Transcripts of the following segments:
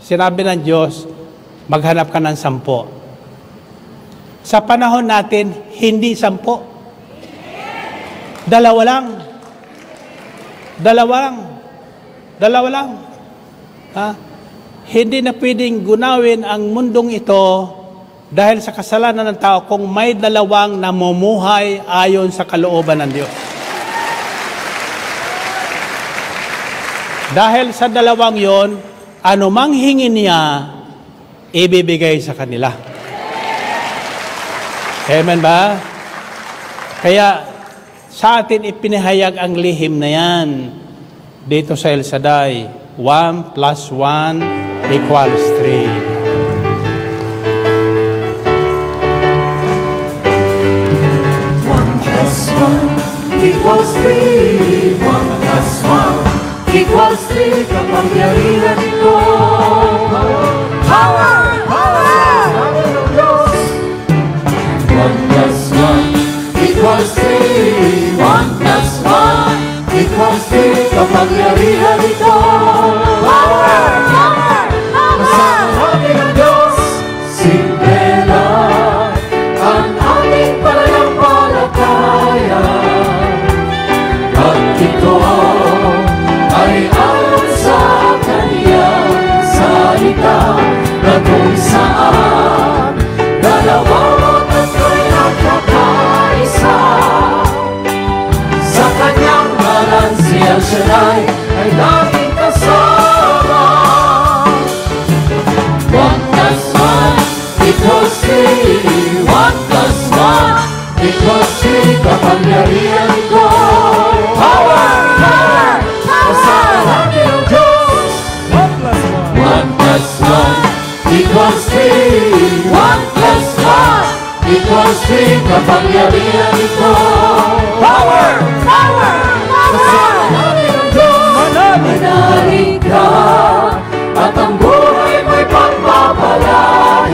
Sinabi ng Diyos, maghanap ka ng 10. Sa panahon natin, hindi 10. Dalawa lang. Dalawa lang. Ha? Hindi na pwedeng gunawin ang mundong ito dahil sa kasalanan ng tao kung may dalawang namumuhay ayon sa kalooban ng Diyos. Dahil sa dalawang yon, anumang hingin niya, ibibigay sa kanila. Amen ba? Kaya sa atin ipinahayag ang lihim na yan dito sa El Shaddai. 1 plus 1 equals 3. 1 plus 1 equals 3. 1 plus 1 equals 3. Kapangyarihan ito. Power! Power! 1 plus 1 equals 3. 1 plus 1 equals 3. Kapangyarihan ito. Power! Power! Power! Ng Diyos, simple lang ang aming pananampalataya. At ito ay ayon sa Kaniyang salita na kung saan dalawa at tatla'y nagkakaisa. Sa Kanyang ngalan si El Shaddai ay laging kasama. 1 plus 1 equals 3. 1 plus 1 equals 3. Kapangyarihan ko. Power! Power! Kasalanan ng Diyos. 1 plus 1 equals 3. 1 plus 1 equals 3. Kapangyarihan ko. Power! Power! Kasalanan ng Diyos. Manalig ka at ang buhay mo'y pagpapalain.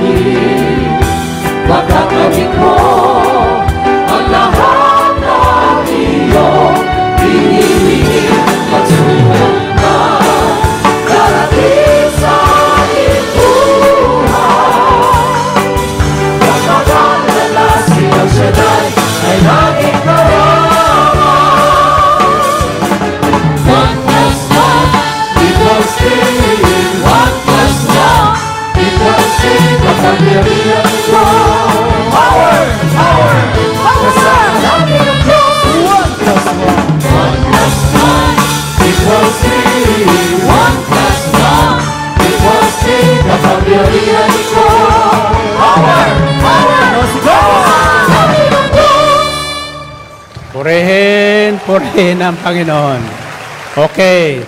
Magkakabit mo ang lahat ng iyong hinihiling. Magsunod na darating sa iyong buhay. Kapag-alala si El Shaddai ay laging karama. 1 plus 1 equals 3. 1 plus 1 equals 3. Kapangyarihan ko. Power! Power! Kasalanan ng Diyos. 1 plus 1 plus 1 equals 3. 1 plus 1 equals 3. Kapangyarihan ko. Power! Power! Kasalanan ng Diyos. Purihin ang Panginoon. Okay.